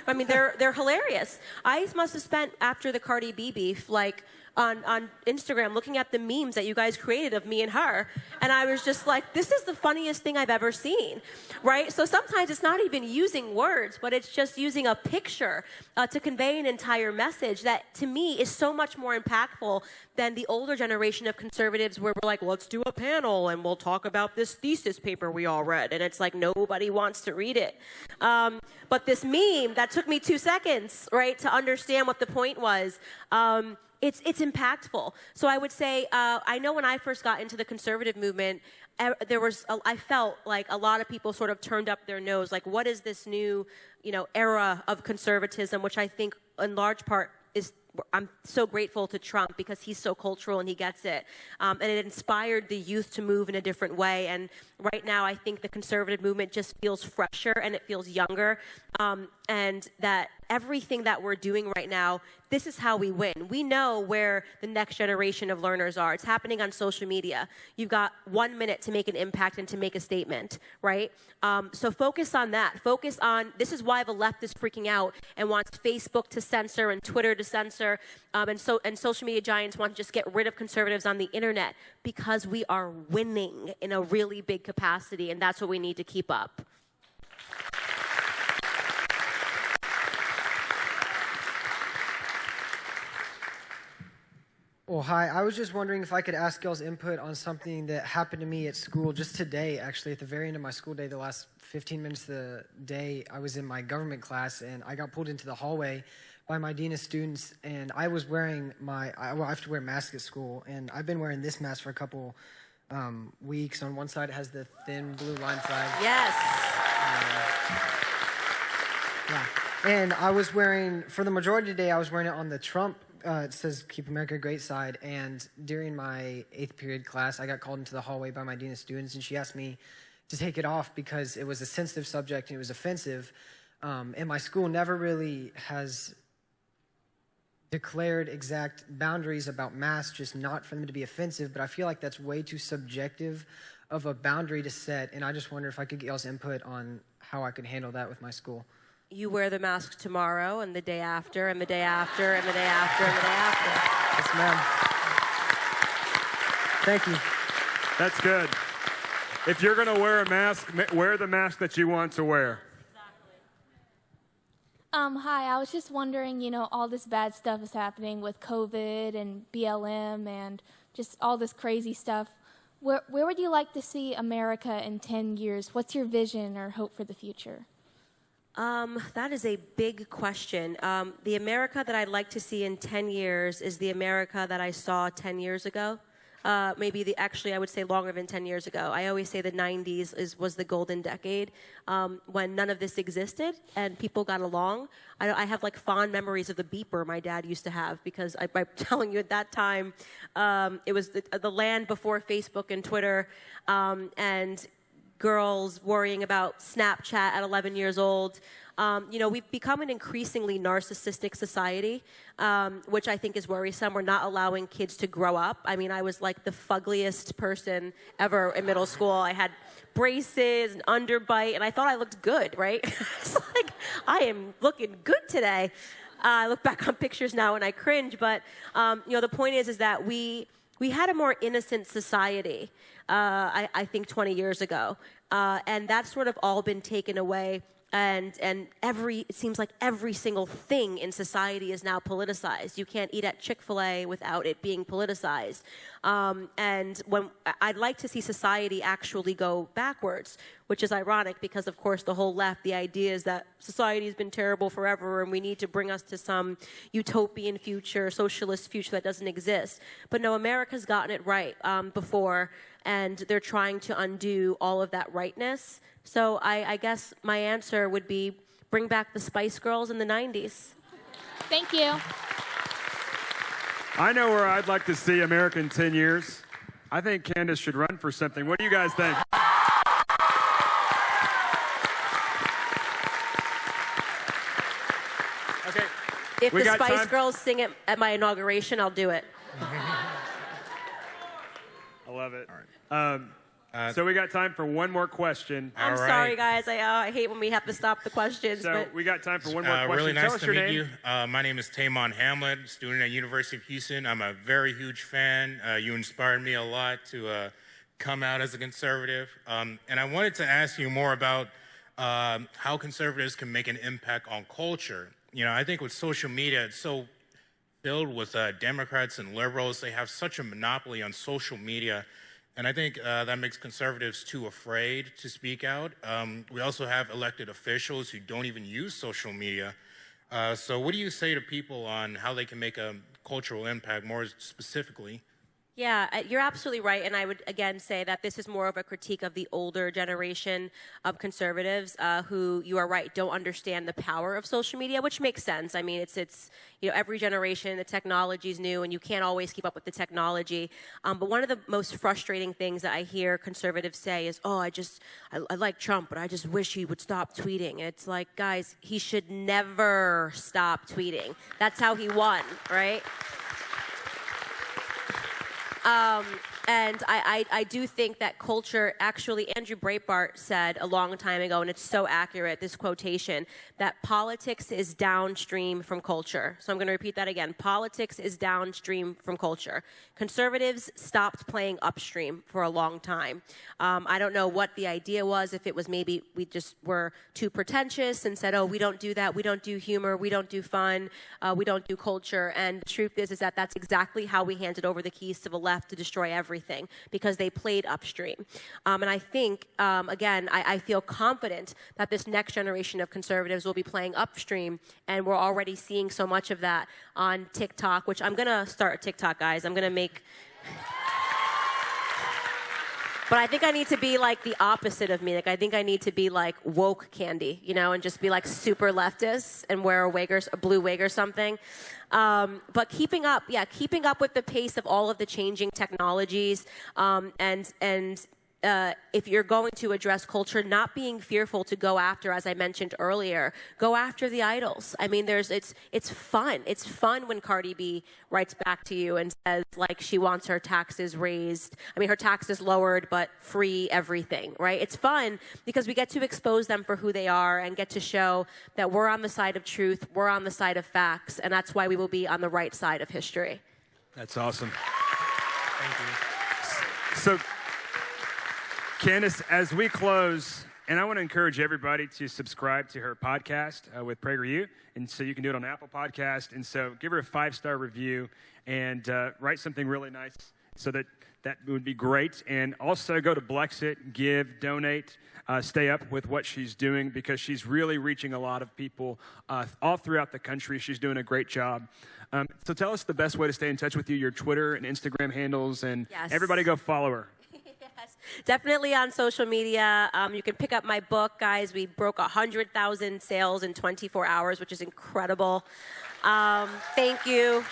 I mean, they're hilarious. I must have spent, after the Cardi B beef, like, on Instagram looking at the memes that you guys created of me and her, and I was just like, this is the funniest thing I've ever seen, right? So sometimes it's not even using words, but it's just using a picture to convey an entire message that, to me, is so much more impactful than the older generation of conservatives where we're like, let's do a panel and we'll talk about this thesis paper we all read, and it's like nobody wants to read it. But this meme that took me 2 seconds, right, to understand what the point was, it's impactful. So I would say, I know when I first got into the conservative movement, I felt like a lot of people sort of turned up their nose, like, what is this new, era of conservatism, which I think in large part is, I'm so grateful to Trump because he's so cultural and he gets it. And it inspired the youth to move in a different way. And right now, I think the conservative movement just feels fresher and it feels younger. And that everything that we're doing right now, this is how we win. We know where the next generation of learners are. It's happening on social media. You've got 1 minute to make an impact and to make a statement, right? So focus on that. Focus on, this is why the left is freaking out and wants Facebook to censor and Twitter to censor, and social media giants want to just get rid of conservatives on the internet, because we are winning in a really big capacity, and that's what we need to keep up. Well, hi. I was just wondering if I could ask y'all's input on something that happened to me at school just today, actually, at the very end of my school day, the last 15 minutes of the day. I was in my government class, and I got pulled into the hallway by my dean of students, and I was wearing I have to wear a mask at school, and I've been wearing this mask for a couple weeks. On one side, it has the thin blue line flag. Yes. Yeah. And I was wearing, for the majority of the day, I was wearing it on the Trump, it says Keep America Great side, and during my 8th period class, I got called into the hallway by my dean of students, and she asked me to take it off because it was a sensitive subject and it was offensive, and my school never really has declared exact boundaries about masks, just not for them to be offensive, but I feel like that's way too subjective of a boundary to set, and I just wonder if I could get y'all's input on how I could handle that with my school. You wear the mask tomorrow, and the day after, and the day after, and the day after, and the day after. Yes, ma'am. Thank you. That's good. If you're going to wear a mask, wear the mask that you want to wear. Hi, I was just wondering, you know, all this bad stuff is happening with COVID and BLM and just all this crazy stuff. Where would you like to see America in 10 years? What's your vision or hope for the future? That is a big question. The America that I'd like to see in 10 years is the America that I saw 10 years ago. Actually, I would say longer than 10 years ago. I always say the 90s was the golden decade when none of this existed and people got along. I have like fond memories of the beeper my dad used to have because I'm telling you at that time, it was the land before Facebook and Twitter and girls worrying about Snapchat at 11 years old. We've become an increasingly narcissistic society, which I think is worrisome. We're not allowing kids to grow up. I mean, I was like the fuggliest person ever in middle school. I had braces and underbite, and I thought I looked good, right? It's like, I am looking good today. I look back on pictures now and I cringe, but, the point is that we had a more innocent society, I think 20 years ago, and that's sort of all been taken away. And it seems like every single thing in society is now politicized. You can't eat at Chick-fil-A without it being politicized. And when I'd like to see society actually go backwards, which is ironic because, of course, the whole left, the idea is that society has been terrible forever and we need to bring us to some utopian future, socialist future that doesn't exist. But no, America's gotten it right before, and they're trying to undo all of that rightness. So I guess my answer would be bring back the Spice Girls in the 90s. Thank you. I know where I'd like to see America in 10 years. I think Candace should run for something. What do you guys think? Okay. If the Spice Girls sing it at my inauguration, I'll do it. I love it. All right. So we got time for one more question. I'm sorry, guys. I hate when we have to stop the questions. So but we got time for one more question. Really nice Tell us to your meet name. you. My name is Tamon Hamlet, student at University of Houston. I'm a very huge fan. You inspired me a lot to come out as a conservative. And I wanted to ask you more about how conservatives can make an impact on culture. You know, I think with social media, it's so filled with Democrats and liberals. They have such a monopoly on social media. And I think that makes conservatives too afraid to speak out. We also have elected officials who don't even use social media. So what do you say to people on how they can make a cultural impact more specifically? Yeah, you're absolutely right. And I would, again, say that this is more of a critique of the older generation of conservatives who, you are right, don't understand the power of social media, which makes sense. I mean, it's every generation, the technology is new, and you can't always keep up with the technology. But one of the most frustrating things that I hear conservatives say is, I like Trump, but I just wish he would stop tweeting. It's like, guys, he should never stop tweeting. That's how he won, right? And I do think that culture, actually, Andrew Breitbart said a long time ago, and it's so accurate, this quotation, that politics is downstream from culture. So I'm going to repeat that again. Politics is downstream from culture. Conservatives stopped playing upstream for a long time. I don't know what the idea was, if it was maybe we just were too pretentious and said, we don't do that, we don't do humor, we don't do fun, we don't do culture. And the truth is that that's exactly how we handed over the keys to the left to destroy everything, because they played upstream. And I think, again, I feel confident that this next generation of conservatives will be playing upstream, and we're already seeing so much of that on TikTok, which I'm going to start TikTok, guys. I'm going to make... But I think I need to be like the opposite of me. Like, I think I need to be like woke Candy, and just be like super leftist and wear a blue wig or something. But keeping up with the pace of all of the changing technologies, and if you're going to address culture, not being fearful to go after, as I mentioned earlier, go after the idols. I mean, it's fun. It's fun when Cardi B writes back to you and says, like, she wants her taxes raised. I mean, her taxes lowered, but free everything, right? It's fun because we get to expose them for who they are and get to show that we're on the side of truth, we're on the side of facts, and that's why we will be on the right side of history. That's awesome. Thank you. So, Candace, as we close, and I want to encourage everybody to subscribe to her podcast with PragerU, and so you can do it on Apple Podcast, and so give her a 5-star review and write something really nice so that would be great. And also go to Blexit, give, donate, stay up with what she's doing because she's really reaching a lot of people all throughout the country. She's doing a great job. So tell us the best way to stay in touch with you, your Twitter and Instagram handles, and everybody go follow her. Yes, definitely on social media. You can pick up my book, guys. We broke 100,000 sales in 24 hours, which is incredible. Thank you.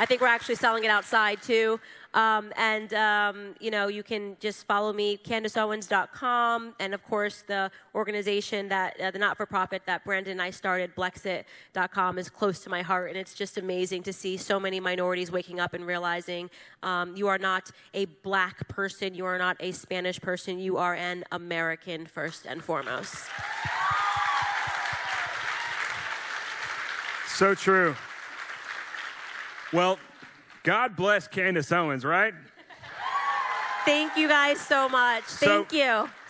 I think we're actually selling it outside, too. You can just follow me, CandaceOwens.com, and of course the organization that the not-for-profit that Brandon and I started, Blexit.com, is close to my heart, and it's just amazing to see so many minorities waking up and realizing you are not a black person, you are not a Spanish person, you are an American first and foremost. So true. Well, God bless Candace Owens, right? Thank you guys so much. Thank you.